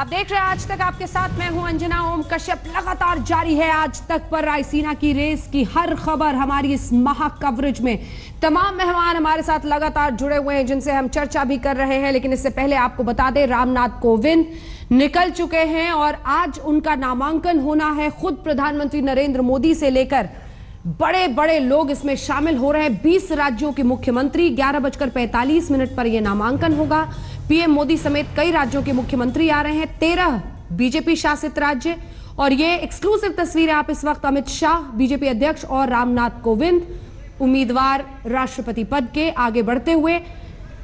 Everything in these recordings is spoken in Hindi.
आप देख रहे हैं आज तक, आपके साथ मैं हूं अंजना ओम कश्यप। लगातार जारी है आज तक पर रायसीना की रेस की हर खबर हमारी इस महा कवरेज में। तमाम मेहमान हमारे साथ लगातार जुड़े हुए हैं जिनसे हम चर्चा भी कर रहे हैं, लेकिन इससे पहले आपको बता दें रामनाथ कोविंद निकल चुके हैं और आज उनका नामांकन होना है। खुद प्रधानमंत्री नरेंद्र मोदी से लेकर बड़े बड़े लोग इसमें शामिल हो रहे हैं। 20 राज्यों के मुख्यमंत्री, 11:45 पर यह नामांकन होगा। पीएम मोदी समेत कई राज्यों के मुख्यमंत्री आ रहे हैं, 13 बीजेपी शासित राज्य। और ये एक्सक्लूसिव तस्वीरें आप इस वक्त अमित शाह बीजेपी अध्यक्ष और रामनाथ कोविंद उम्मीदवार राष्ट्रपति पद के आगे बढ़ते हुए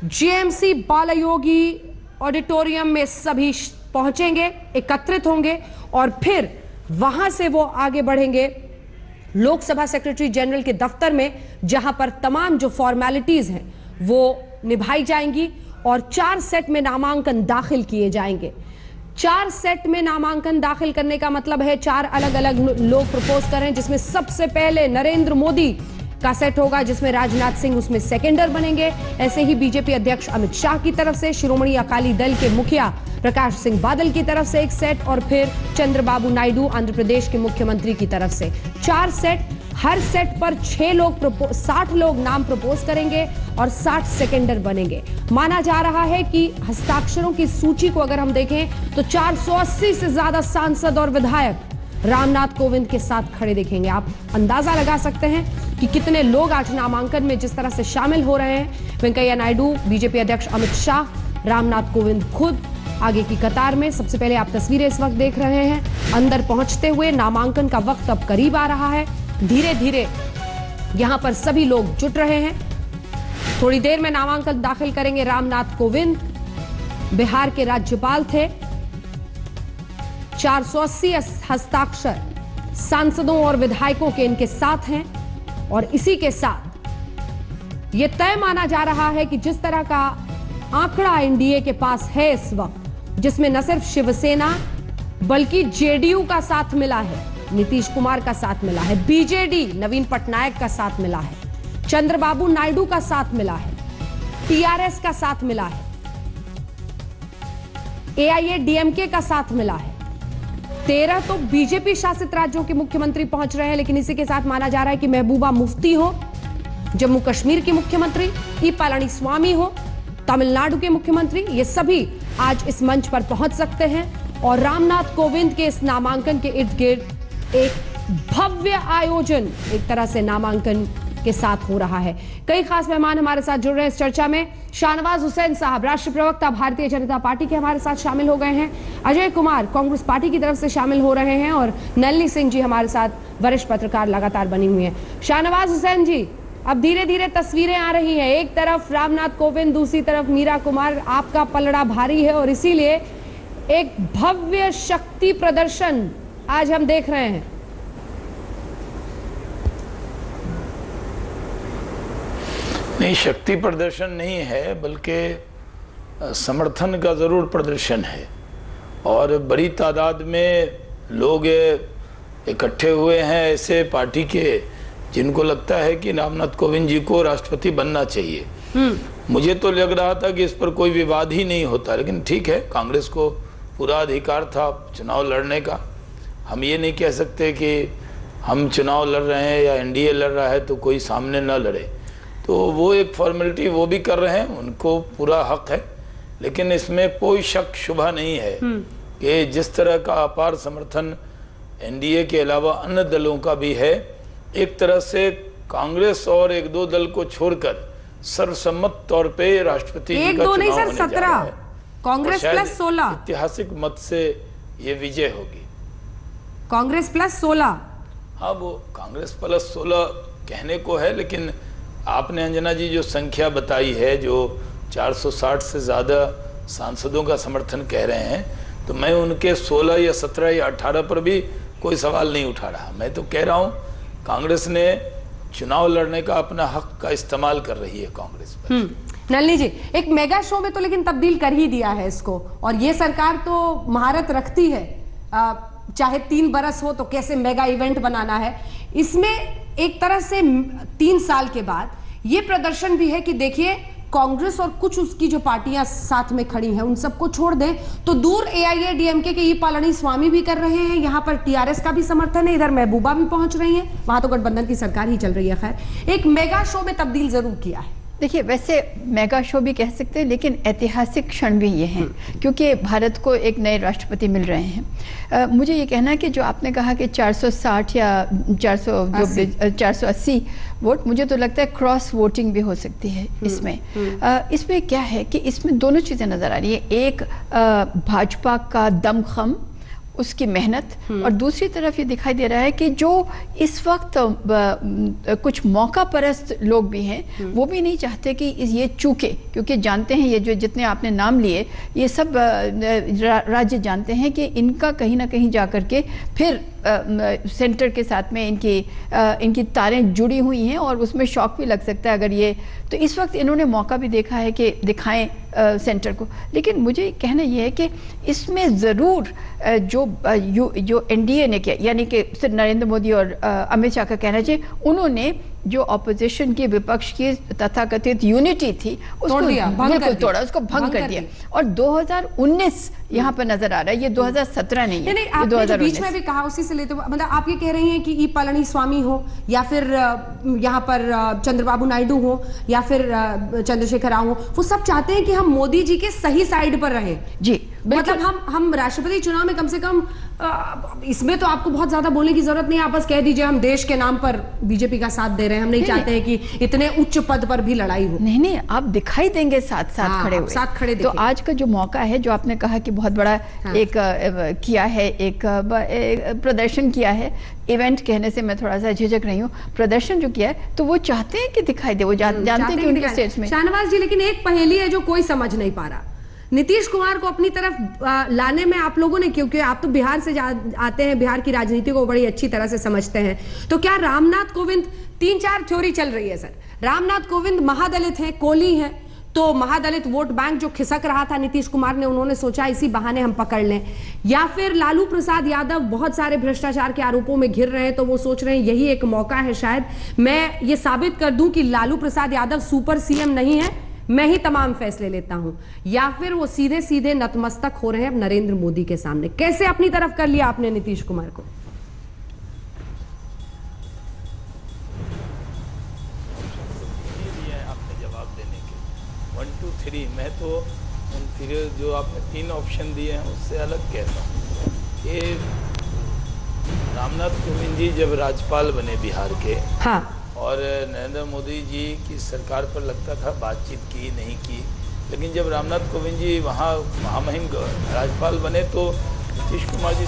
जीएमसी बालायोगी ऑडिटोरियम में सभी पहुंचेंगे, एकत्रित होंगे और फिर वहां से वो आगे बढ़ेंगे लोकसभा सेक्रेटरी जनरल के दफ्तर में, जहां पर तमाम जो फॉर्मेलिटीज हैं वो निभाई जाएंगी और 4 सेट में नामांकन दाखिल किए जाएंगे। 4 सेट में नामांकन दाखिल करने का मतलब है 4 अलग अलग लोग प्रपोज कर रहे हैं, जिसमें सबसे पहले नरेंद्र मोदी का सेट होगा, जिसमें राजनाथ सिंह उसमें सेकेंडर बनेंगे। ऐसे ही बीजेपी अध्यक्ष अमित शाह की तरफ से, शिरोमणि अकाली दल के मुखिया प्रकाश सिंह बादल की तरफ से एक सेट और फिर चंद्रबाबू नायडू आंध्र प्रदेश के मुख्यमंत्री की तरफ से 4 सेट। हर सेट पर 6 लोग 60 लोग नाम प्रपोज करेंगे और 60 सेकेंडर बनेंगे। माना जा रहा है कि हस्ताक्षरों की सूची को अगर हम देखें तो 480 से ज्यादा सांसद और विधायक रामनाथ कोविंद के साथ खड़े देखेंगे। आप अंदाजा लगा सकते हैं कि कितने लोग आज नामांकन में जिस तरह से शामिल हो रहे हैं। वेंकैया नायडू, बीजेपी अध्यक्ष अमित शाह, रामनाथ कोविंद खुद आगे की कतार में। सबसे पहले आप तस्वीरें इस वक्त देख रहे हैं अंदर पहुंचते हुए। नामांकन का वक्त अब करीब आ रहा है, धीरे धीरे यहां पर सभी लोग जुट रहे हैं। थोड़ी देर में नामांकन दाखिल करेंगे रामनाथ कोविंद। बिहार के राज्यपाल थे। 480 हस्ताक्षर सांसदों और विधायकों के इनके साथ हैं और इसी के साथ यह तय माना जा रहा है कि जिस तरह का आंकड़ा एनडीए के पास है इस वक्त, जिसमें न सिर्फ शिवसेना बल्कि जेडीयू का साथ मिला है, नीतीश कुमार का साथ मिला है, बीजेडी नवीन पटनायक का साथ मिला है, चंद्रबाबू नायडू का साथ मिला है, टीआरएस का साथ मिला है, एआईएडीएमके का साथ मिला है। 13 तो बीजेपी शासित राज्यों के मुख्यमंत्री पहुंच रहे हैं, लेकिन इसी के साथ माना जा रहा है कि महबूबा मुफ्ती हो जम्मू कश्मीर की मुख्यमंत्री, ई पलानीस्वामी हो तमिलनाडु के मुख्यमंत्री, ये सभी आज इस मंच पर पहुंच सकते हैं। और रामनाथ कोविंद के इस नामांकन के इर्द गिर्द एक भव्य आयोजन एक तरह से नामांकन के साथ हो रहा है। कई खास मेहमान हमारे साथ जुड़ रहे हैं इस चर्चा में। शाहनवाज हुसैन साहब, राष्ट्रीय प्रवक्ता भारतीय जनता पार्टी के, हमारे साथ शामिल हो गए हैं। अजय कुमार कांग्रेस पार्टी की तरफ से शामिल हो रहे हैं और नलिनी सिंह जी हमारे साथ वरिष्ठ पत्रकार लगातार बनी हुई हैं। शाहनवाज हुसैन जी, अब धीरे धीरे तस्वीरें आ रही हैं, एक तरफ रामनाथ कोविंद, दूसरी तरफ मीरा कुमार, आपका पलड़ा भारी है और इसीलिए एक भव्य शक्ति प्रदर्शन आज हम देख रहे हैं। नहीं, शक्ति प्रदर्शन नहीं है बल्कि समर्थन का जरूर प्रदर्शन है और बड़ी तादाद में लोग इकट्ठे हुए हैं ऐसे पार्टी के जिनको लगता है कि रामनाथ कोविंद जी को राष्ट्रपति बनना चाहिए। मुझे तो लग रहा था कि इस पर कोई विवाद ही नहीं होता, लेकिन ठीक है, कांग्रेस को पूरा अधिकार था चुनाव लड़ने का। हम ये नहीं कह सकते कि हम चुनाव लड़ रहे हैं या एनडीए लड़ रहा है तो कोई सामने न लड़े, तो वो एक फॉर्मेलिटी वो भी कर रहे हैं, उनको पूरा हक है। लेकिन इसमें कोई शक शुबा नहीं है कि जिस तरह का अपार समर्थन एनडीए के अलावा अन्य दलों का भी है, एक तरह से कांग्रेस और 1-2 दल को छोड़कर सर्वसम्मत तौर पे राष्ट्रपति जी का चुनाव होने जा रहा है। कांग्रेस प्लस 16 ऐतिहासिक मत से ये विजय होगी। कांग्रेस प्लस 16, हाँ, वो कांग्रेस प्लस 16 कहने को है, लेकिन आपने अंजना जी जो संख्या बताई है, जो 460 से ज्यादा सांसदों का समर्थन कह रहे हैं, तो मैं उनके 16 या 17 या 18 पर भी कोई सवाल नहीं उठा रहा। मैं तो कह रहा हूं कांग्रेस ने चुनाव लड़ने का अपना हक का इस्तेमाल कर रही है कांग्रेस पर। नलिनी जी, एक मेगा शो में तो लेकिन तब्दील कर ही दिया है इसको, और ये सरकार तो महारत रखती है, चाहे 3 बरस हो तो कैसे मेगा इवेंट बनाना है। इसमें एक तरह से 3 साल के बाद ये प्रदर्शन भी है कि देखिए कांग्रेस और कुछ उसकी जो पार्टियां साथ में खड़ी हैं उन सबको छोड़ दें तो दूर AIADMK के ई पलानीस्वामी भी कर रहे हैं, यहाँ पर TRS का भी समर्थन है, इधर महबूबा भी पहुंच रही है, वहां तो गठबंधन की सरकार ही चल रही है। खैर, एक मेगा शो में तब्दील जरूर किया है। देखिए, वैसे मेगा शो भी कह सकते हैं, लेकिन ऐतिहासिक क्षण भी ये हैं क्योंकि भारत को एक नए राष्ट्रपति मिल रहे हैं। मुझे ये कहना है कि जो आपने कहा कि 460 या 480 वोट, मुझे तो लगता है क्रॉस वोटिंग भी हो सकती है इसमें। इसमें क्या है कि इसमें दोनों चीज़ें नज़र आ रही है, एक भाजपा का दमखम, उसकी मेहनत, और दूसरी तरफ ये दिखाई दे रहा है कि जो इस वक्त कुछ मौका परस्त लोग भी हैं, वो भी नहीं चाहते कि ये चूके, क्योंकि जानते हैं ये जो जितने आपने नाम लिए ये सब राज्य जानते हैं कि इनका कहीं ना कहीं जाकर के फिर सेंटर के साथ में इनकी तारें जुड़ी हुई हैं और उसमें शॉक भी लग सकता है अगर ये, तो इस वक्त इन्होंने मौका भी देखा है कि दिखाएं सेंटर को। लेकिन मुझे कहना यह है कि इसमें ज़रूर जो NDA ने किया, यानी कि सिर्फ नरेंद्र मोदी और अमित शाह का कहना चाहिए, उन्होंने जो ऑपोजिशन की, विपक्ष की तथाकथित यूनिटी थी उसको बिल्कुल तोड़ा, उसको भंग कर दिया। और 2019 यहाँ पर नजर आ रहा है, ये 2017 नहीं है, ये 2019। बीच में भी कहा, उसी से लेते, मतलब आप ये कह रही हैं कि ई पलानीस्वामी हो या फिर यहाँ पर चंद्रबाबू नायडू हो या फिर चंद्रशेखर राव हो, वो सब चाहते हैं कि हम मोदी जी के सही साइड पर रहें। जी, मतलब हम राष्ट्रपति चुनाव में कम से कम इसमें तो आपको बहुत ज्यादा बोलने की जरूरत नहीं है, आप बस कह दीजिए हम देश के नाम पर बीजेपी का साथ दे रहे हैं, हम नहीं चाहते हैं कि इतने उच्च पद पर भी लड़ाई हो। नहीं, आप दिखाई देंगे साथ खड़े हुए, साथ खड़े। तो आज का जो मौका है, जो आपने कहा कि बहुत बड़ा एक किया है, एक प्रदर्शन किया है, इवेंट कहने से मैं थोड़ा सा झिझक रही हूँ, प्रदर्शन जो किया है, तो वो चाहते हैं कि दिखाई दे, वो जानते हैं कि उनके स्टेट्स में। शाहनवाज जी, लेकिन एक पहेली है जो कोई समझ नहीं पा रहा, नीतीश कुमार को अपनी तरफ लाने में आप लोगों ने, क्योंकि आप तो बिहार से आते हैं, बिहार की राजनीति को बड़ी अच्छी तरह से समझते हैं, तो क्या रामनाथ कोविंद, 3-4 थ्योरी चल रही है सर, रामनाथ कोविंद महादलित हैं, कोली हैं, तो महादलित वोट बैंक जो खिसक रहा था नीतीश कुमार ने, उन्होंने सोचा इसी बहाने हम पकड़ लें, या फिर लालू प्रसाद यादव बहुत सारे भ्रष्टाचार के आरोपों में घिर रहे हैं, तो वो सोच रहे हैं यही एक मौका है, शायद मैं ये साबित कर दूं कि लालू प्रसाद यादव सुपर CM नहीं है, मैं ही तमाम फैसले लेता हूं, या फिर वो सीधे सीधे नतमस्तक हो रहे हैं अब नरेंद्र मोदी के सामने। कैसे अपनी तरफ कर लिया आपने नीतीश कुमार को? आपने जवाब देने के 1 2 3, मैं तो फिर जो आपने 3 ऑप्शन दिए हैं उससे अलग कहता हूँ। ये रामनाथ कोविंद जी जब राज्यपाल बने बिहार के, हाँ, और नरेंद्र मोदी जी की सरकार पर लगता था बातचीत की नहीं की, लेकिन जब रामनाथ कोविंद जी वहाँ महामहिम राज्यपाल बने तो नीतीश कुमार जी।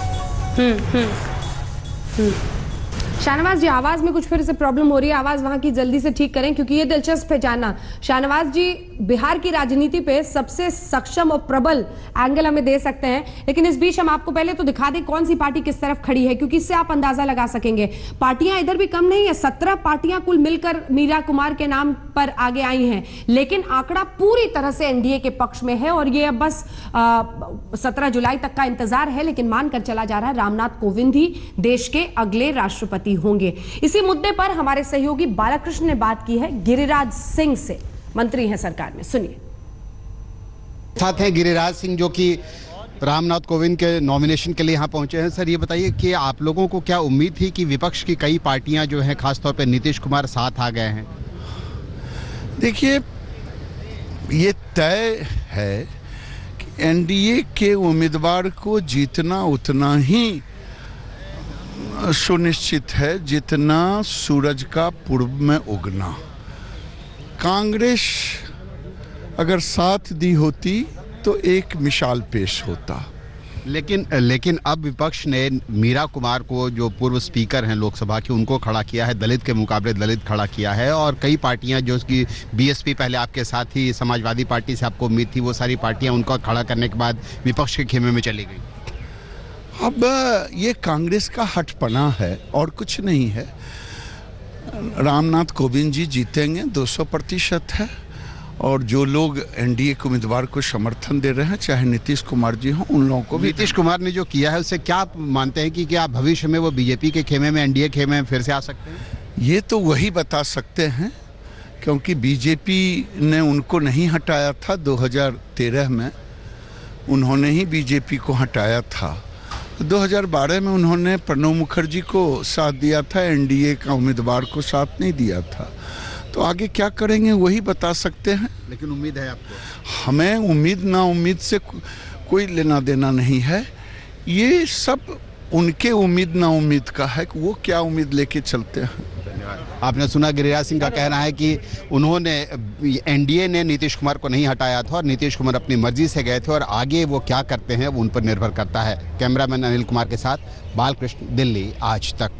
शाहनवाज जी, आवाज में कुछ फिर से प्रॉब्लम हो रही है, आवाज वहां की जल्दी से ठीक करें क्योंकि ये दिलचस्प है जानना। शाहनवाज जी, बिहार की राजनीति पे सबसे सक्षम और प्रबल एंगल हमें दे सकते हैं, लेकिन इस बीच हम आपको पहले तो दिखा दें कौन सी पार्टी किस तरफ खड़ी है, क्योंकि इससे आप अंदाजा लगा सकेंगे। पार्टियां इधर भी कम नहीं है, 17 पार्टियां कुल मिलकर मीरा कुमार के नाम पर आगे आई हैं, लेकिन आंकड़ा पूरी तरह से NDA के पक्ष में है और ये अब बस 17 जुलाई तक का इंतजार है, लेकिन मानकर चला जा रहा है रामनाथ कोविंद ही देश के अगले राष्ट्रपति होंगे। इसी मुद्दे पर हमारे सहयोगी बालाकृष्ण ने बात की है गिरिराज सिंह से, मंत्री हैं सरकार में, सुनिए। साथ हैं गिरिराज सिंह जो कि रामनाथ कोविंद के नॉमिनेशन के लिए यहाँ पहुंचे हैं। सर, ये बताइए कि आप लोगों को क्या उम्मीद थी कि विपक्ष की कई पार्टियां जो हैं, खासतौर पर नीतीश कुमार साथ आ गए हैं? देखिए, ये तय है कि NDA के उम्मीदवार को जीतना उतना ही सुनिश्चित है जितना सूरज का पूर्व में उगना। कांग्रेस अगर साथ दी होती तो एक मिसाल पेश होता, लेकिन अब विपक्ष ने मीरा कुमार को, जो पूर्व स्पीकर हैं लोकसभा की, उनको खड़ा किया है, दलित के मुकाबले दलित खड़ा किया है, और कई पार्टियां जो उसकी BSP पहले आपके साथ ही, समाजवादी पार्टी से आपको उम्मीद थी, वो सारी पार्टियां उनको खड़ा करने के बाद विपक्ष के खेमे में चली गई। अब ये कांग्रेस का हठपना है और कुछ नहीं है। रामनाथ कोविंद जी जीतेंगे 200% है, और जो लोग NDA के उम्मीदवार को समर्थन दे रहे हैं, चाहे नीतीश कुमार जी हों, उन लोगों को भी। नीतीश कुमार ने जो किया है उससे क्या आप मानते हैं कि क्या भविष्य में वो BJP के खेमे में, NDA खेमे में फिर से आ सकते हैं? ये तो वही बता सकते हैं क्योंकि बीजेपी ने उनको नहीं हटाया था 2013 में, उन्होंने ही बीजेपी को हटाया था। 2012 में उन्होंने प्रणब मुखर्जी को साथ दिया था, एनडीए का उम्मीदवार को साथ नहीं दिया था। तो आगे क्या करेंगे वही बता सकते हैं। लेकिन उम्मीद है आपको? हमें उम्मीद ना उम्मीद से कोई लेना देना नहीं है, ये सब उनके उम्मीद ना उम्मीद का है कि वो क्या उम्मीद लेके चलते हैं। आपने सुना गिरिराज सिंह का कहना है कि उन्होंने एनडीए ने नीतीश कुमार को नहीं हटाया था और नीतीश कुमार अपनी मर्जी से गए थे और आगे वो क्या करते हैं वो उन पर निर्भर करता है। कैमरामैन अनिल कुमार के साथ बालकृष्ण, दिल्ली आज तक।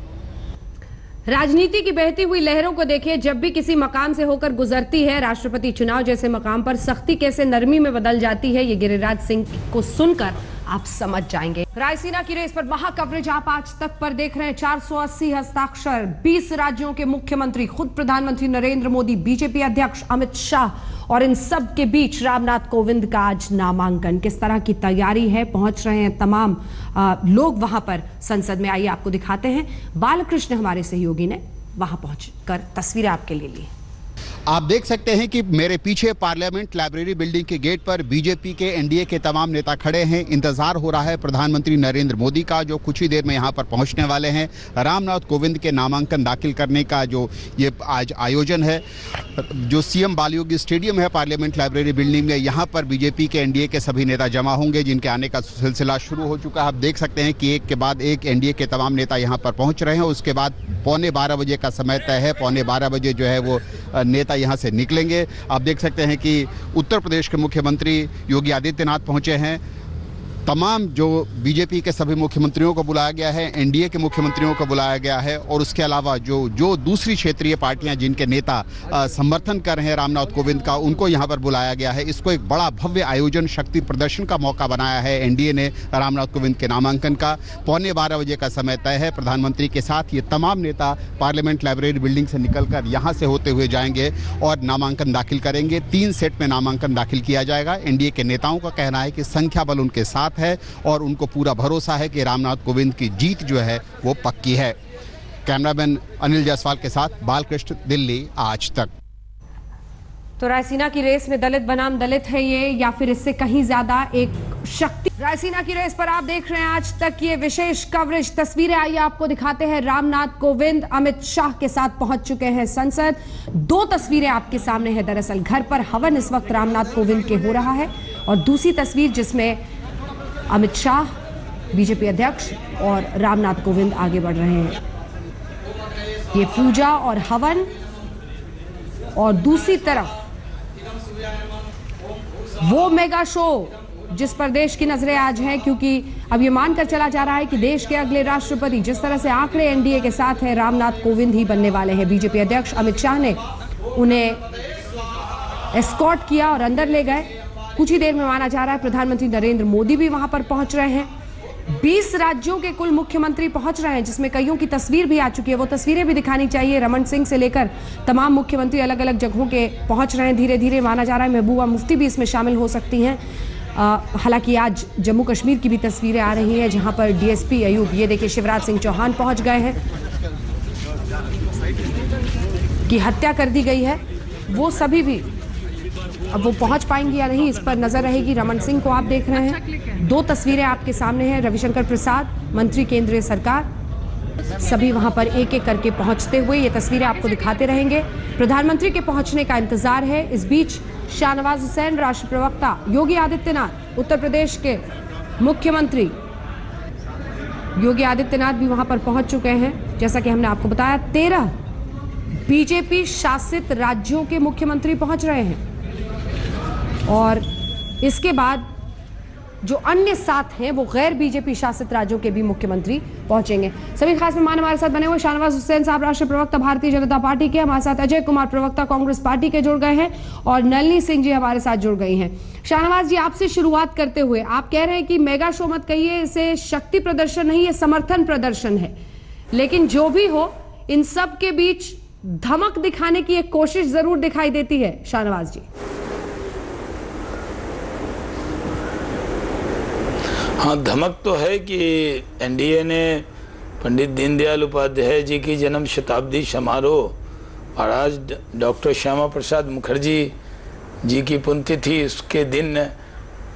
राजनीति की बहती हुई लहरों को देखिए, जब भी किसी मकाम से होकर गुजरती है, राष्ट्रपति चुनाव जैसे मकाम पर सख्ती कैसे नरमी में बदल जाती है, ये गिरिराज सिंह को सुनकर आप समझ जाएंगे। रायसीना की रेस पर महा कवरेज आप आज तक पर देख रहे हैं। 480 हस्ताक्षर, 20 राज्यों के मुख्यमंत्री, खुद प्रधानमंत्री नरेंद्र मोदी, बीजेपी अध्यक्ष अमित शाह और इन सब के बीच रामनाथ कोविंद का आज नामांकन। किस तरह की तैयारी है, पहुंच रहे हैं तमाम लोग वहां पर संसद में। आइए आपको दिखाते हैं। बालकृष्ण हमारे सहयोगी ने वहां पहुंचकर तस्वीरें आपके लिए ली। आप देख सकते हैं कि मेरे पीछे पार्लियामेंट लाइब्रेरी बिल्डिंग के गेट पर बीजेपी के एनडीए के तमाम नेता खड़े हैं। इंतजार हो रहा है प्रधानमंत्री नरेंद्र मोदी का, जो कुछ ही देर में यहां पर पहुंचने वाले हैं। रामनाथ कोविंद के नामांकन दाखिल करने का जो ये आज आयोजन है, जो सीएम बालयोगी स्टेडियम है पार्लियामेंट लाइब्रेरी बिल्डिंग में, यहाँ पर बीजेपी के एनडीए के सभी नेता जमा होंगे, जिनके आने का सिलसिला शुरू हो चुका है। आप देख सकते हैं कि एक के बाद एक एनडीए के तमाम नेता यहाँ पर पहुँच रहे हैं। उसके बाद 11:15 बजे का समय तय है। 11:15 बजे जो है वो नेता यहाँ से निकलेंगे। आप देख सकते हैं कि उत्तर प्रदेश के मुख्यमंत्री योगी आदित्यनाथ पहुंचे हैं। तमाम जो बीजेपी के सभी मुख्यमंत्रियों को बुलाया गया है, एनडीए के मुख्यमंत्रियों को बुलाया गया है और उसके अलावा जो दूसरी क्षेत्रीय पार्टियां जिनके नेता समर्थन कर रहे हैं रामनाथ कोविंद का, उनको यहां पर बुलाया गया है। इसको एक बड़ा भव्य आयोजन, शक्ति प्रदर्शन का मौका बनाया है एनडीए ने रामनाथ कोविंद के नामांकन का। 11:15 बजे का समय तय है। प्रधानमंत्री के साथ ये तमाम नेता पार्लियामेंट लाइब्रेरी बिल्डिंग से निकलकर यहाँ से होते हुए जाएंगे और नामांकन दाखिल करेंगे। 3 सेट में नामांकन दाखिल किया जाएगा। एनडीए के नेताओं का कहना है कि संख्या बल उनके साथ है और उनको पूरा भरोसा है कि रामनाथ कोविंद की जीत जो है वो पक्की है। कैमरामैन अनिल जायसवाल के साथ बालकृष्ण, दिल्ली आज तक। तो रायसीना की रेस में दलित बनाम दलित है ये, या फिर इससे कहीं ज्यादा एक शक्ति। रायसीना की रेस पर आप देख रहे हैं आज तक ये विशेष कवरेज। तस्वीरें आइए आपको दिखाते हैं। रामनाथ कोविंद अमित शाह के साथ पहुंच चुके हैं संसद। 2 तस्वीरें आपके सामने है। दरअसल घर पर हवन इस वक्त रामनाथ कोविंद के हो रहा है और दूसरी तस्वीर जिसमें अमित शाह, बीजेपी अध्यक्ष और रामनाथ कोविंद आगे बढ़ रहे हैं। ये पूजा और हवन, और दूसरी तरफ वो मेगा शो जिस पर देश की नजरें आज हैं, क्योंकि अब ये मानकर चला जा रहा है कि देश के अगले राष्ट्रपति, जिस तरह से आंकड़े एनडीए के साथ है, रामनाथ कोविंद ही बनने वाले हैं। बीजेपी अध्यक्ष अमित शाह ने उन्हें एस्कॉर्ट किया और अंदर ले गए। कुछ ही देर में माना जा रहा है प्रधानमंत्री नरेंद्र मोदी भी वहां पर पहुंच रहे हैं। 20 राज्यों के कुल मुख्यमंत्री पहुंच रहे हैं, जिसमें कईयों की तस्वीर भी आ चुकी है। वो तस्वीरें भी दिखानी चाहिए। रमन सिंह से लेकर तमाम मुख्यमंत्री अलग अलग जगहों के पहुंच रहे हैं। धीरे धीरे माना जा रहा है महबूबा मुफ्ती भी इसमें शामिल हो सकती हैं। हालांकि आज जम्मू कश्मीर की भी तस्वीरें आ रही हैं, जहां पर डीएसपी अयूब, ये देखिए शिवराज सिंह चौहान पहुंच गए हैं, की हत्या कर दी गई है। वो सभी भी अब वो पहुंच पाएंगे या नहीं, इस पर नजर रहेगी। रमन सिंह को आप देख रहे हैं। 2 तस्वीरें आपके सामने हैं। रविशंकर प्रसाद, मंत्री केंद्रीय सरकार, सभी वहां पर एक एक करके पहुंचते हुए ये तस्वीरें आपको दिखाते रहेंगे। प्रधानमंत्री के पहुंचने का इंतजार है। इस बीच शाहनवाज हुसैन, राष्ट्र प्रवक्ता, योगी आदित्यनाथ, उत्तर प्रदेश के मुख्यमंत्री योगी आदित्यनाथ भी वहां पर पहुंच चुके हैं। जैसा कि हमने आपको बताया, 13 बीजेपी शासित राज्यों के मुख्यमंत्री पहुंच रहे हैं और इसके बाद जो अन्य 7 हैं वो गैर बीजेपी शासित राज्यों के भी मुख्यमंत्री पहुंचेंगे। सभी खास मेहमान हमारे साथ बने हुए शाहनवाज हुसैन साहब, राष्ट्रीय प्रवक्ता भारतीय जनता पार्टी के, हमारे साथ अजय कुमार, प्रवक्ता कांग्रेस पार्टी के जुड़ गए हैं और नलिनी सिंह जी हमारे साथ जुड़ गई हैं। शाहनवाज जी, आपसे शुरुआत करते हुए, आप कह रहे हैं कि मेगा शो मत कहिए, इसे शक्ति प्रदर्शन नहीं, ये समर्थन प्रदर्शन है, लेकिन जो भी हो इन सब के बीच धमक दिखाने की एक कोशिश जरूर दिखाई देती है। शाहनवाज जी। हाँ, धमक तो है कि एनडीए ने पंडित दीनदयाल उपाध्याय जी की जन्म शताब्दी समारोह और आज डॉक्टर श्यामा प्रसाद मुखर्जी जी की पुण्यतिथि, उसके दिन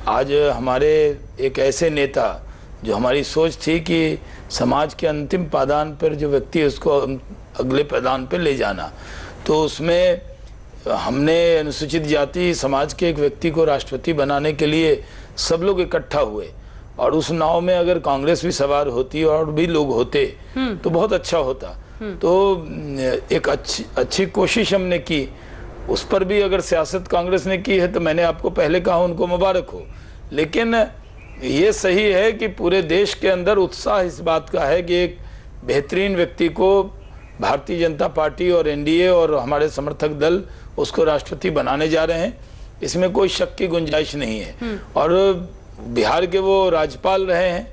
आज हमारे एक ऐसे नेता जो हमारी सोच थी कि समाज के अंतिम पायदान पर जो व्यक्ति है उसको अगले पायदान पर ले जाना, तो उसमें हमने अनुसूचित जाति समाज के एक व्यक्ति को राष्ट्रपति बनाने के लिए सब लोग इकट्ठा हुए, और उस नाव में अगर कांग्रेस भी सवार होती और भी लोग होते तो बहुत अच्छा होता। तो एक अच्छी कोशिश हमने की, उस पर भी अगर सियासत कांग्रेस ने की है तो मैंने आपको पहले कहा उनको मुबारक हो, लेकिन ये सही है कि पूरे देश के अंदर उत्साह इस बात का है कि एक बेहतरीन व्यक्ति को भारतीय जनता पार्टी और एनडीए और हमारे समर्थक दल उसको राष्ट्रपति बनाने जा रहे हैं, इसमें कोई शक की गुंजाइश नहीं है। और बिहार के वो राज्यपाल रहे हैं,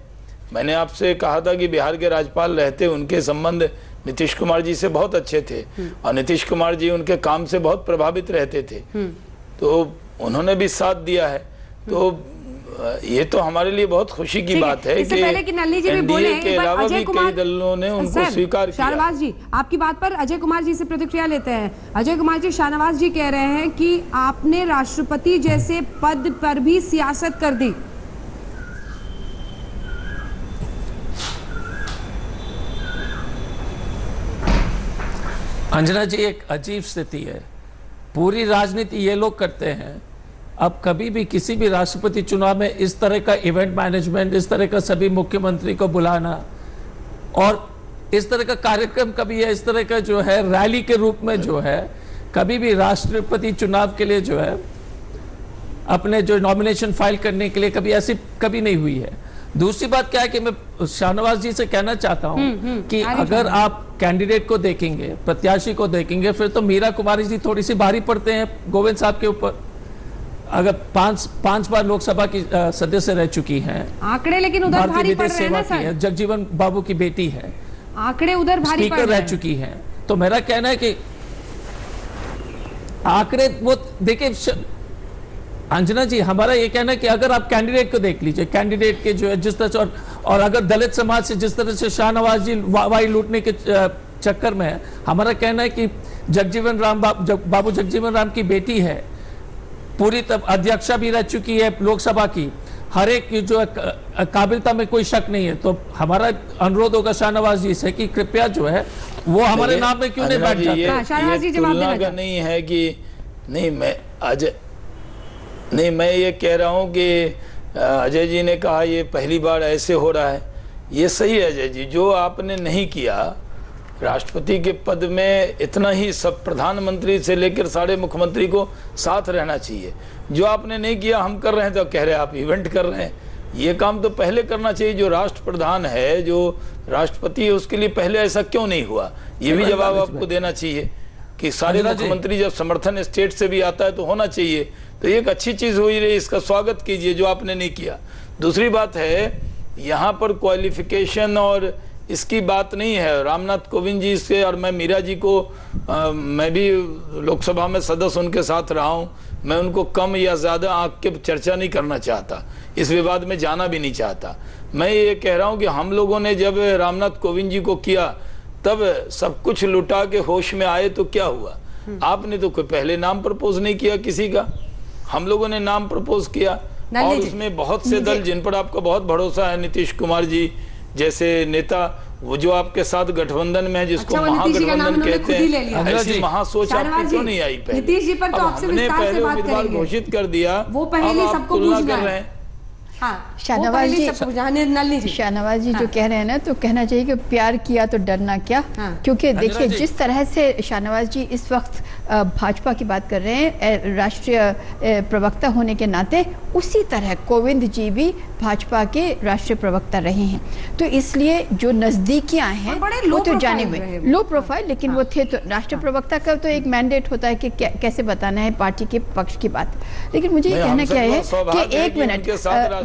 मैंने आपसे कहा था कि बिहार के राज्यपाल रहते उनके संबंध नीतीश कुमार जी से बहुत अच्छे थे और नीतीश कुमार जी उनके काम से बहुत प्रभावित रहते थे, तो उन्होंने भी साथ दिया है। तो ये तो हमारे लिए बहुत खुशी की बात है कि एनडीए के अलावा भी कई दलों ने उनको स्वीकार किया। शाहनवाज जी, आपकी बात पर अजय कुमार जी से प्रतिक्रिया लेते हैं। अजय कुमार जी, शाहनवाज जी कह रहे हैं कि आपने राष्ट्रपति जैसे पद पर भी सियासत कर दी। अंजना जी, एक अजीब स्थिति है, पूरी राजनीति ये लोग करते हैं। अब कभी भी किसी भी राष्ट्रपति चुनाव में इस तरह का इवेंट मैनेजमेंट, इस तरह का सभी मुख्यमंत्री को बुलाना और इस तरह का कार्यक्रम कभी है, इस तरह का जो है रैली के रूप में जो है, कभी भी राष्ट्रपति चुनाव के लिए जो है अपने जो नॉमिनेशन फाइल करने के लिए कभी ऐसी कभी नहीं हुई है। दूसरी बात क्या है कि मैं शाहनवाज जी से कहना चाहता हूं कि अगर आप कैंडिडेट को देखेंगे, प्रत्याशी को देखेंगे, फिर तो मीरा कुमारी जी थोड़ी सी भारी पड़ते हैं गोविंद साहब के ऊपर। अगर पांच बार लोकसभा की सदस्य रह चुकी हैं, आंकड़े लेकिन उधर भारी पड़ रहे हैं ना सर। जगजीवन बाबू की बेटी है, आंकड़े उधर भारी स्पीकर रह चुकी हैं। तो मेरा कहना है कि आंकड़े वो देखिए अंजना जी, हमारा ये कहना है कि अगर आप कैंडिडेट को देख लीजिए, कैंडिडेट के जो है जिस तरह से और अगर दलित समाज से जिस तरह से शाहनवाज जी वाई लूटने के चक्कर में है, हमारा कहना है कि बाबू जगजीवन राम की बेटी है, पूरी तब अध्यक्षा भी रह चुकी है लोकसभा की, हर एक की जो काबिलता में कोई शक नहीं है। तो हमारा अनुरोध होगा शाहनवाज जी से कि कृपया जो है वो हमारे नाम में क्यों नहीं बैठ जाते। शाहनवाज जी जवाब देना का नहीं है कि नहीं, मैं ये कह रहा हूँ कि अजय जी ने कहा ये पहली बार ऐसे हो रहा है, ये सही है अजय जी। जो आपने नहीं किया, राष्ट्रपति के पद में इतना ही सब प्रधानमंत्री से लेकर सारे मुख्यमंत्री को साथ रहना चाहिए। जो आपने नहीं किया हम कर रहे हैं, तो कह रहे हैं आप इवेंट कर रहे हैं। ये काम तो पहले करना चाहिए। जो राष्ट्र प्रधान है, जो राष्ट्रपति है, उसके लिए पहले ऐसा क्यों नहीं हुआ, ये भी जवाब आपको देना चाहिए कि सारे मुख्यमंत्री जब समर्थन स्टेट से भी आता है तो होना चाहिए। तो एक अच्छी चीज हुई रही, इसका स्वागत कीजिए जो आपने नहीं किया। दूसरी बात है, यहाँ पर क्वालिफिकेशन और इसकी बात नहीं है। रामनाथ कोविंद जी से और मैं मीरा जी को मैं भी लोकसभा में सदस्य उनके साथ रहा हूँ, मैं उनको कम या ज़्यादा आंख के चर्चा नहीं करना चाहता, इस विवाद में जाना भी नहीं चाहता। मैं ये कह रहा हूँ कि हम लोगों ने जब रामनाथ कोविंद जी को किया तब सब कुछ लुटा के होश में आए तो क्या हुआ। आपने तो कोई पहले नाम प्रपोज नहीं किया किसी का, हम लोगों ने नाम प्रपोज किया और उसमें बहुत से दल जिन पर आपका बहुत भरोसा है, नीतीश कुमार जी जैसे नेता, वो जो आपके साथ गठबंधन में है, जिसको महागठबंधन कहते हैं, ऐसी महासोच आपकी क्यों नहीं आई पहले? नीतीश जी पर तो आपसे विस्तार से बात उम्मीदवार घोषित कर दिया, वो पहले सबको तुलना कर रहे हैं। शाहनवाज जी जो कह रहे हैं ना, तो कहना चाहिए कि प्यार किया तो डरना क्या। क्योंकि देखिए जिस तरह से शाहनवाज जी इस वक्त भाजपा की बात कर रहे हैं राष्ट्रीय प्रवक्ता होने के नाते, उसी तरह कोविंद जी भी भाजपा के राष्ट्रीय प्रवक्ता रहे हैं। तो इसलिए जो नजदीकियां हैं वो तो जाने हुए लो प्रोफाइल, लेकिन वो थे। तो राष्ट्रीय प्रवक्ता का तो एक मैंडेट होता है कि कैसे बताना है पार्टी के पक्ष की बात। लेकिन मुझे ये कहना क्या है कि एक मिनट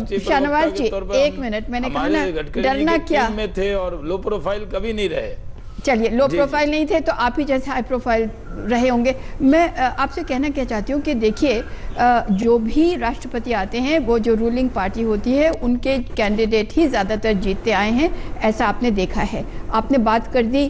शाहनवाज जी, एक मिनट, मैंने कहा ना डरना क्या में थे और लो प्रोफाइल कभी नहीं रहे। चलिए, लो प्रोफाइल नहीं थे तो आप ही जैसे हाई प्रोफाइल रहे होंगे। मैं आपसे कहना क्या चाहती हूँ कि देखिए, जो भी राष्ट्रपति आते हैं वो जो रूलिंग पार्टी होती है उनके कैंडिडेट ही ज़्यादातर जीतते आए हैं, ऐसा आपने देखा है। आपने बात कर दी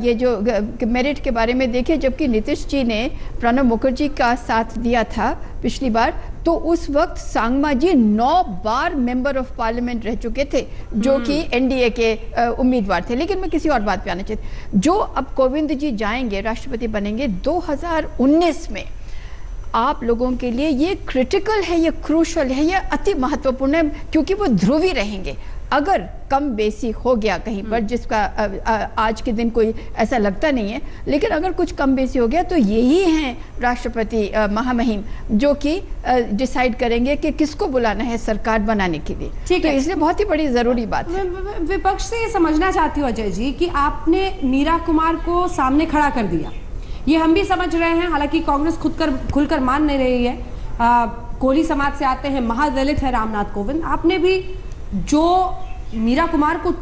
ये जो मेरिट के बारे में, देखिए जबकि नीतीश जी ने प्रणब मुखर्जी का साथ दिया था पिछली बार, तो उस वक्त सांगमा जी 9 बार मेंबर ऑफ पार्लियामेंट रह चुके थे जो कि एनडीए के उम्मीदवार थे। लेकिन मैं किसी और बात पे आना चाहती, जो अब कोविंद जी जाएंगे, राष्ट्रपति बनेंगे 2019 में, आप लोगों के लिए ये क्रिटिकल है, ये क्रूशल है, ये अति महत्वपूर्ण है, क्योंकि वो ध्रुवी रहेंगे। अगर कम बेसी हो गया कहीं पर, जिसका आज के दिन कोई ऐसा लगता नहीं है, लेकिन अगर कुछ कम बेसी हो गया तो यही हैं राष्ट्रपति महामहिम जो कि डिसाइड करेंगे कि किसको बुलाना है सरकार बनाने के लिए। ठीक है, इसलिए बहुत ही बड़ी जरूरी बात है। विपक्ष से ये समझना चाहती हूँ अजय जी कि आपने मीरा कुमार को सामने खड़ा कर दिया, ये हम भी समझ रहे हैं, हालांकि कांग्रेस खुलकर मान नहीं रही है। कोली समाज से आते हैं, महादलित है रामनाथ कोविंद, आपने भी जो मीरा कुमार को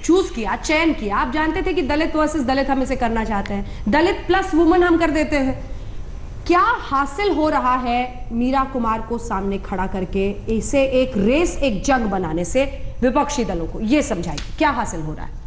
चूज किया, चयन किया, आप जानते थे कि दलित वर्सेस दलित हम इसे करना चाहते हैं, दलित प्लस वुमन हम कर देते हैं। क्या हासिल हो रहा है मीरा कुमार को सामने खड़ा करके, इसे एक रेस, एक जंग बनाने से? विपक्षी दलों को यह समझाइए, क्या हासिल हो रहा है?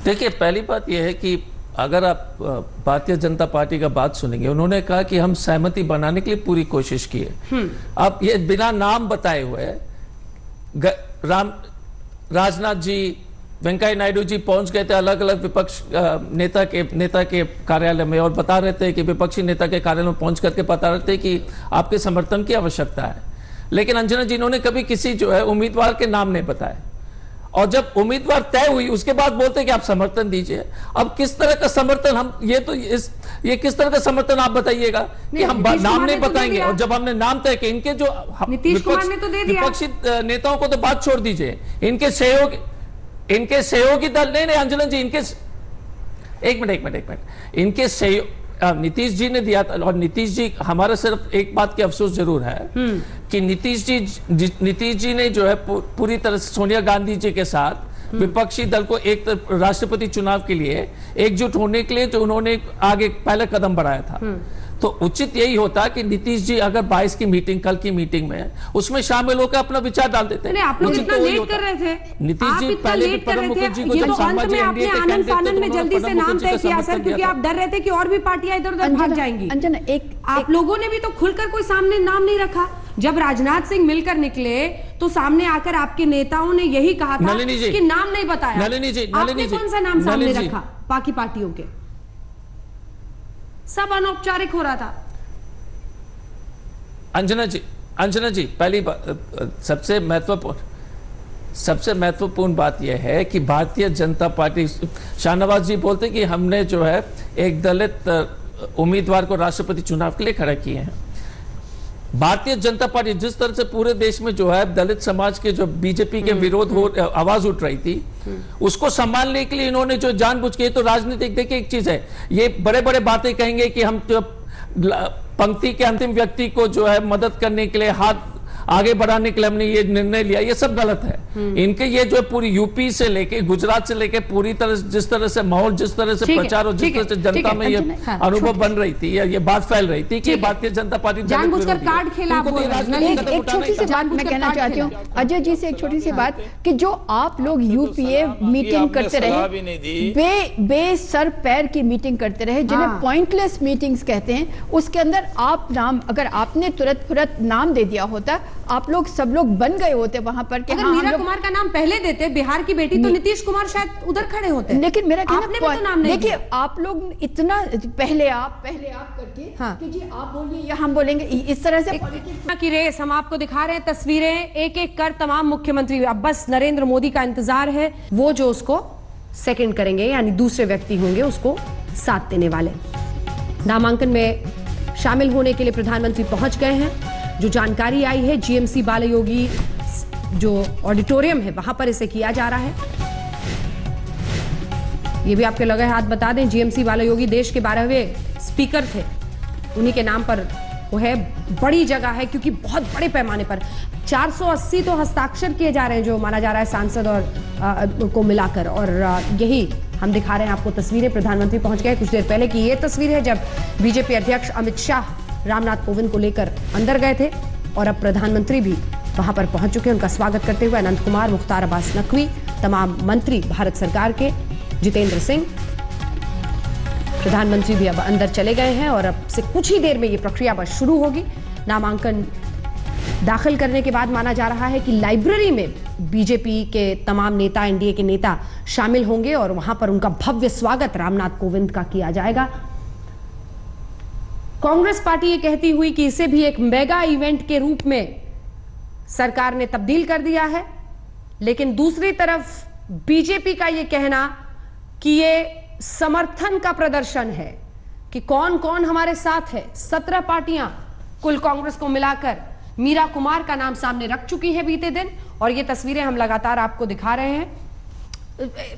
देखिए, पहली बात यह है कि अगर आप भारतीय जनता पार्टी का बात सुनेंगे, उन्होंने कहा कि हम सहमति बनाने के लिए पूरी कोशिश की है। अब ये बिना नाम बताए हुए राजनाथ जी, वेंकैया नायडू जी पहुंच गए थे अलग अलग विपक्ष नेता के कार्यालय में और बता रहे थे कि विपक्षी नेता के कार्यालय में पहुंच करके बता रहे थे कि आपके समर्थन की आवश्यकता है। लेकिन अंजना जी, इन्होंने कभी किसी जो है उम्मीदवार के नाम नहीं बताए, और जब उम्मीदवार तय हुई उसके बाद बोलते कि आप समर्थन दीजिए। अब किस तरह का समर्थन हम, ये किस तरह का समर्थन आप बताइएगा कि हम नाम नहीं बताएंगे। और जब हमने नाम तय किया, इनके जो विपक्षी नेताओं को तो बात छोड़ दीजिए, इनके सहयोगी दल, नहीं अंजना जी, एक मिनट, इनके सहयोग नीतीश जी ने दिया था। और नीतीश जी, हमारा सिर्फ एक बात की अफसोस जरूर है कि नीतीश जी ने जो है पूरी तरह से सोनिया गांधी जी के साथ विपक्षी दल को एक राष्ट्रपति चुनाव के लिए एकजुट होने के लिए जो उन्होंने आगे पहले कदम बढ़ाया था, तो उचित यही होता कि नीतीश जी अगर 22 की मीटिंग, कल की मीटिंग में उसमें शामिल होकर अपना विचार डाल देते। आप लोग इतना लेट कर रहे थे, नीतीश जी पहले प्रणब मुखर्जी को जब अंत में आपने आनंद फानन में जल्दी से नाम तय किया सर, क्योंकि आप डर रहे थे कि और भी पार्टियां इधर उधर भाग जाएंगी। अंजना, आप लोगों ने भी तो खुलकर कोई सामने नाम नहीं रखा। जब राजनाथ सिंह मिलकर निकले तो सामने आकर आपके नेताओं ने यही कहा था कि नाम नहीं बताया। आपने कौन सा नाम सामने रखा? बाकी पार्टियों के सब अनौपचारिक हो रहा था। अंजना जी, पहली बात, सबसे महत्वपूर्ण बात यह है कि भारतीय जनता पार्टी, शाहनवाज जी बोलते कि हमने जो है एक दलित उम्मीदवार को राष्ट्रपति चुनाव के लिए खड़ा किए हैं। भारतीय जनता पार्टी जिस तरह से पूरे देश में जो है दलित समाज के जो बीजेपी के विरोध आवाज उठ रही थी, उसको संभालने के लिए इन्होंने जो जानबूझ के, तो राजनीतिक, देखिए एक चीज है, ये बड़े बड़े बातें कहेंगे कि हम पंक्ति के अंतिम व्यक्ति को जो है मदद करने के लिए, हाथ आगे बढ़ाने के लिए हमने ये निर्णय लिया, ये सब गलत है। इनके ये जो पूरी यूपी से लेके गुजरात से लेके पूरी तरह, जिस तरह से माहौल, जिस तरह से प्रचार और जिस तरह से जनता में ये अनुभव बन रही थी, ये बात फैल रही थी कि भारतीय जनता पार्टी जानबूझकर कार्ड खेला। एक छोटी सी बात मैं कहना चाहती हूँ अजय जी से, एक छोटी सी बात कि जो आप लोग यूपीए मीटिंग करते रहे, बेसर पैर की मीटिंग करते रहे, जिन्हें पॉइंटलेस मीटिंग्स कहते हैं, उसके अंदर आप नाम, अगर आपने तुरंत नाम दे दिया होता, आप लोग सब लोग बन गए होते वहां पर कि अगर मीरा कुमार का नाम पहले देते, बिहार की बेटी, तो नीतीश कुमार शायद उधर खड़े होते। लेकिन मेरा कहना, तो देखिए आप लोग इतना पहले आप करके कि जी आप बोलिए या हम बोलेंगे, इस तरह से की रेस हम आपको दिखा रहे हैं, तस्वीरें एक एक कर तमाम मुख्यमंत्री। अब बस नरेंद्र मोदी का इंतजार है, वो जो उसको सेकंड करेंगे, यानी दूसरे व्यक्ति होंगे उसको साथ देने वाले। नामांकन में शामिल होने के लिए प्रधानमंत्री पहुंच गए हैं। जो जानकारी आई है, जीएमसी बालायोगी जो ऑडिटोरियम है वहां पर इसे किया जा रहा है। ये भी आपके लगे हाथ बता दें, जीएमसी बालायोगी देश के 12वें स्पीकर थे, उन्हीं के नाम पर वो है। बड़ी जगह है क्योंकि बहुत बड़े पैमाने पर 480 तो हस्ताक्षर किए जा रहे हैं, जो माना जा रहा है सांसद और को मिलाकर। और यही हम दिखा रहे हैं आपको तस्वीरें। प्रधानमंत्री पहुंच गए कुछ देर पहले की ये तस्वीर है, जब बीजेपी अध्यक्ष अमित शाह रामनाथ कोविंद को लेकर अंदर गए थे और अब प्रधानमंत्री भी वहां पर पहुंच चुके हैं। उनका स्वागत करते हुए अनंत कुमार, मुख्तार अब्बास नकवी, तमाम मंत्री भारत सरकार के, जितेंद्र सिंह, प्रधानमंत्री भी अब अंदर चले गए हैं और अब से कुछ ही देर में ये प्रक्रिया बस शुरू होगी। नामांकन दाखिल करने के बाद माना जा रहा है कि लाइब्रेरी में बीजेपी के तमाम नेता, एनडीए के नेता शामिल होंगे और वहां पर उनका भव्य स्वागत रामनाथ कोविंद का किया जाएगा। कांग्रेस पार्टी ये कहती हुई कि इसे भी एक मेगा इवेंट के रूप में सरकार ने तब्दील कर दिया है, लेकिन दूसरी तरफ बीजेपी का ये कहना कि ये समर्थन का प्रदर्शन है कि कौन कौन हमारे साथ है। 17 पार्टियां कुल कांग्रेस को मिलाकर मीरा कुमार का नाम सामने रख चुकी है बीते दिन, और ये तस्वीरें हम लगातार आपको दिखा रहे हैं।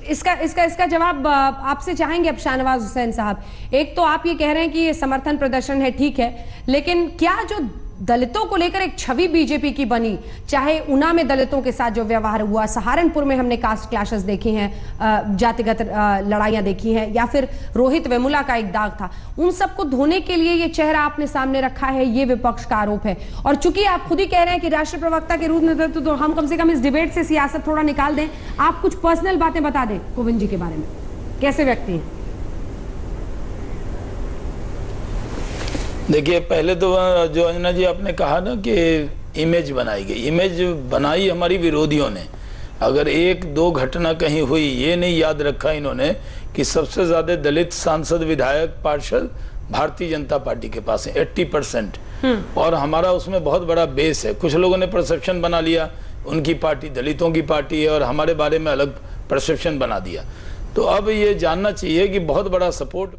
इसका जवाब आपसे चाहेंगे अब शाहनवाज हुसैन साहब। एक तो आप ये कह रहे हैं कि ये समर्थन प्रदर्शन है, ठीक है, लेकिन क्या जो दलितों को लेकर एक छवि बीजेपी की बनी, चाहे ऊना में दलितों के साथ जो व्यवहार हुआ, सहारनपुर में हमने कास्ट क्लैशेस देखे हैं, जातिगत लड़ाइयां देखी हैं, या फिर रोहित वेमुला का एक दाग था, उन सबको धोने के लिए ये चेहरा आपने सामने रखा है, ये विपक्ष का आरोप है। और चूंकि आप खुद ही कह रहे हैं कि राष्ट्रीय प्रवक्ता के रूप में तो हम कम से कम इस डिबेट से सियासत थोड़ा निकाल दें। आप कुछ पर्सनल बातें बता दें कोविंद जी के बारे में, कैसे व्यक्ति हैं? देखिए, पहले तो जो अंजना जी आपने कहा ना कि इमेज बनाई गई, इमेज बनाई हमारी विरोधियों ने। अगर एक दो घटना कहीं हुई, ये नहीं याद रखा इन्होंने कि सबसे ज्यादा दलित सांसद, विधायक, पार्षद भारतीय जनता पार्टी के पास है, 80%, और हमारा उसमें बहुत बड़ा बेस है। कुछ लोगों ने परसेप्शन बना लिया उनकी पार्टी दलितों की पार्टी है और हमारे बारे में अलग परसेप्शन बना दिया। तो अब ये जानना चाहिए कि बहुत बड़ा सपोर्ट